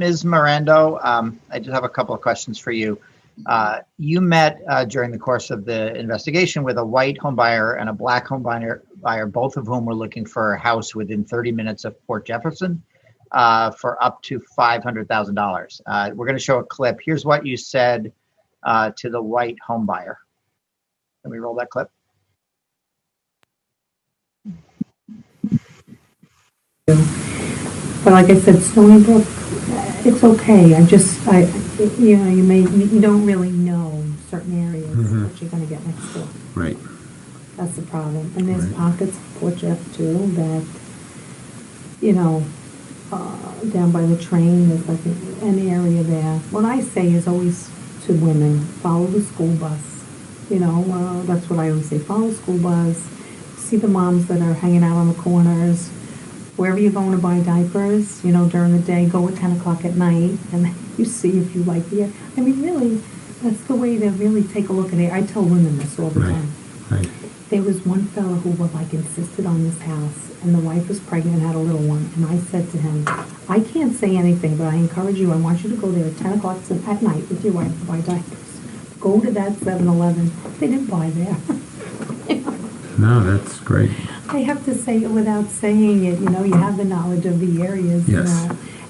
Ms. Marando, I just have a couple of questions for you. You met during the course of the investigation with a white home buyer and a black home buyer, both of whom were looking for a house within 30 minutes of Port Jefferson for up to $500,000. We're going to show a clip. Here's what you said to the white home buyer. Can we roll that clip? But like I said, Stony Brook, it's okay. You don't really know certain areas what you're going to get next door. Right. That's the problem. And there's pockets of Port Jeff too that, down by the train, there's like an area there. What I say is always to women, follow the school bus. That's what I always say. Follow the school bus. See the moms that are hanging out on the corners. Wherever you're going to buy diapers, during the day, go at 10 o'clock at night, and you see if you like it. I mean, really, that's the way to really take a look at it. I tell women this all the time. Right. There was one fellow who insisted on this house, and the wife was pregnant and had a little one, and I said to him, I can't say anything, but I encourage you, I want you to go there at 10 o'clock at night with your wife to buy diapers. Go to that 7-Eleven. They didn't buy there. No, that's great. I have to say it without saying it, you have the knowledge of the areas, Yes.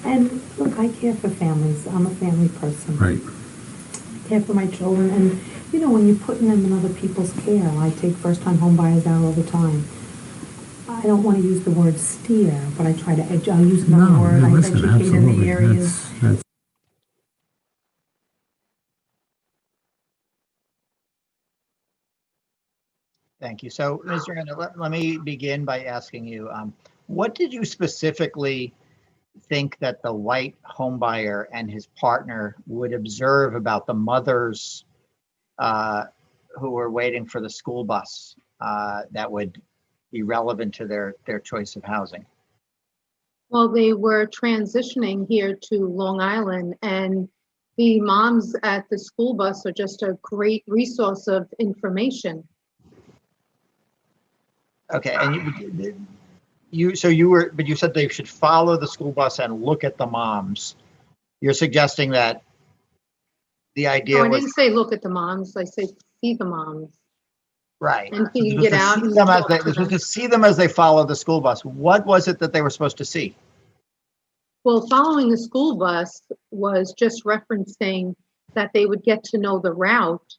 And look, I care for families. I'm a family person. Right. I care for my children, and, when you're putting them in other people's care, I take first-time home buyers out all the time. I don't want to use the word steer, but I try to, I'll use another word. I educate in the areas. That's Thank you. So, Ms. Miranda, let me begin by asking you, what did you specifically think that the white homebuyer and his partner would observe about the mothers who were waiting for the school bus that would be relevant to their choice of housing? Well, they were transitioning here to Long Island, and the moms at the school bus are just a great resource of information. Okay, and you said they should follow the school bus and look at the moms. You're suggesting that the idea I was didn't say look at the moms. I said see the moms. right. And you get out and They're supposed to see them as they follow the school bus. What was it that they were supposed to see? Well, following the school bus was just referencing that they would get to know the route.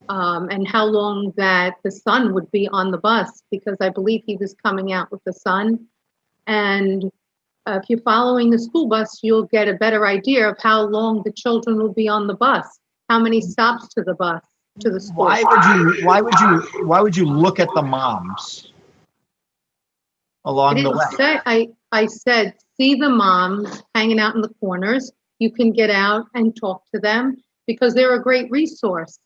And how long that the son would be on the bus, because I believe he was coming out with the son. And if you're following the school bus, you'll get a better idea of how long the children will be on the bus, how many stops to the bus, to the school. Why would you look at the moms along the way? I said, see the moms hanging out in the corners. You can get out and talk to them because they're a great resource.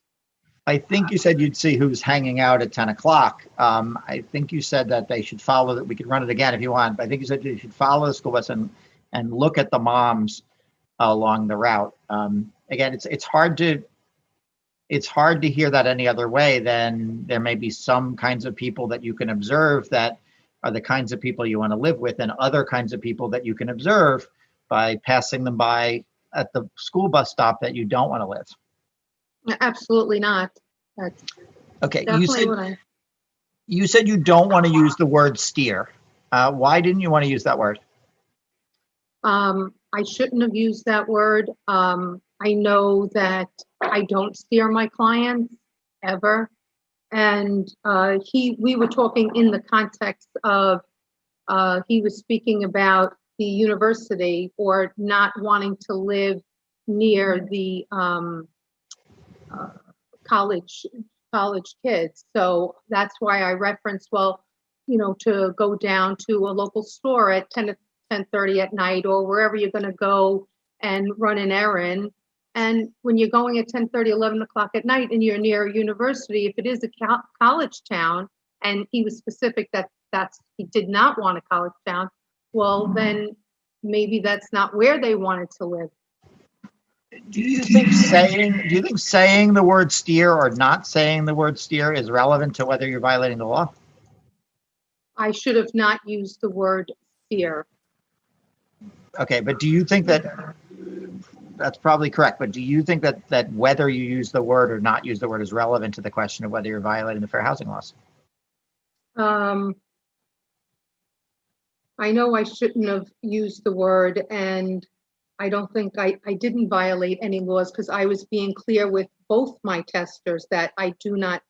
I think you said you'd see who's hanging out at 10 o'clock. I think you said that they should follow that. We could run it again if you want, but I think you said you should follow the school bus and look at the moms along the route. Again, it's hard to hear that any other way than there may be some kinds of people that you can observe that are the kinds of people you want to live with, and other kinds of people that you can observe by passing them by at the school bus stop that you don't want to live. Absolutely not. That's okay. You You said you don't want to use the word steer. Why didn't you want to use that word? I shouldn't have used that word. I know that I don't steer my clients ever. And we were talking in the context of he was speaking about the university or not wanting to live near the college kids. So that's why I referenced, to go down to a local store at 10 to 10:30 at night, or wherever you're going to go and run an errand. And when you're going at 10:30, 11 o'clock at night and you're near a university, if it is a college town, and he was specific that he did not want a college town, well, then maybe that's not where they wanted to live. Do you think saying the word steer or not saying the word steer is relevant to whether you're violating the law? I should have not used the word steer. Okay, but do you think that that's probably correct. But do you think that whether you use the word or not use the word is relevant to the question of whether you're violating the fair housing laws? I know I shouldn't have used the word, and I don't think I didn't violate any laws because I was being clear with both my testers that I do not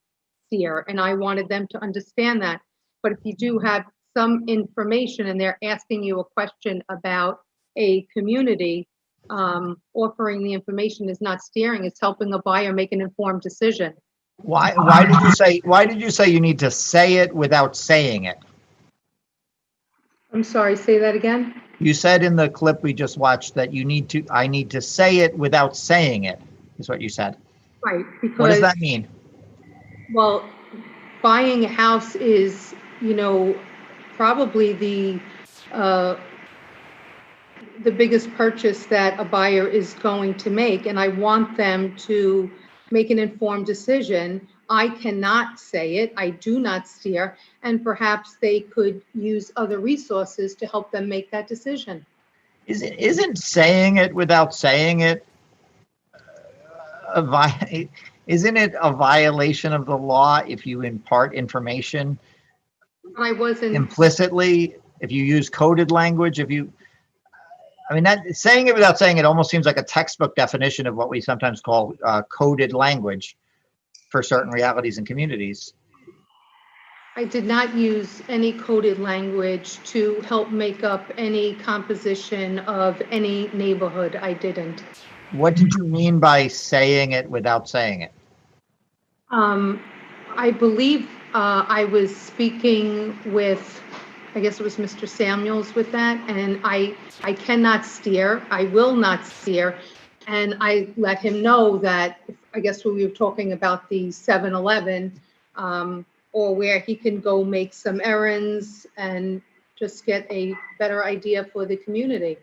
steer, and I wanted them to understand that. But if you do have some information and they're asking you a question about a community, offering the information is not steering, it's helping a buyer make an informed decision. Why did you say you need to say it without saying it? I'm sorry, say that again? You said in the clip we just watched that I need to say it without saying it, is what you said. Right, What does because, that mean? well, buying a house is, probably the biggest purchase that a buyer is going to make, and I want them to make an informed decision. I cannot say it, I do not steer, and perhaps they could use other resources to help them make that decision. Isn't saying it without saying it isn't it a violation of the law if you impart information I wasn't, implicitly, if you use coded language, that saying it without saying it almost seems like a textbook definition of what we sometimes call coded language for certain realities and communities. I did not use any coded language to help make up any composition of any neighborhood. I didn't. What did you mean by saying it without saying it? I believe I was speaking with, I guess it was Mr. Samuels with that, and I cannot steer, I will not steer, and I let him know that, I guess we were talking about the 7-Eleven, or where he can go make some errands and just get a better idea for the community.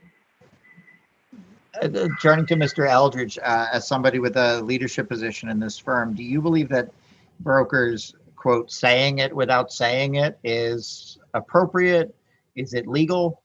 Turning to Mr. Eldridge, as somebody with a leadership position in this firm, do you believe that brokers, quote, saying it without saying it is appropriate? Is it legal?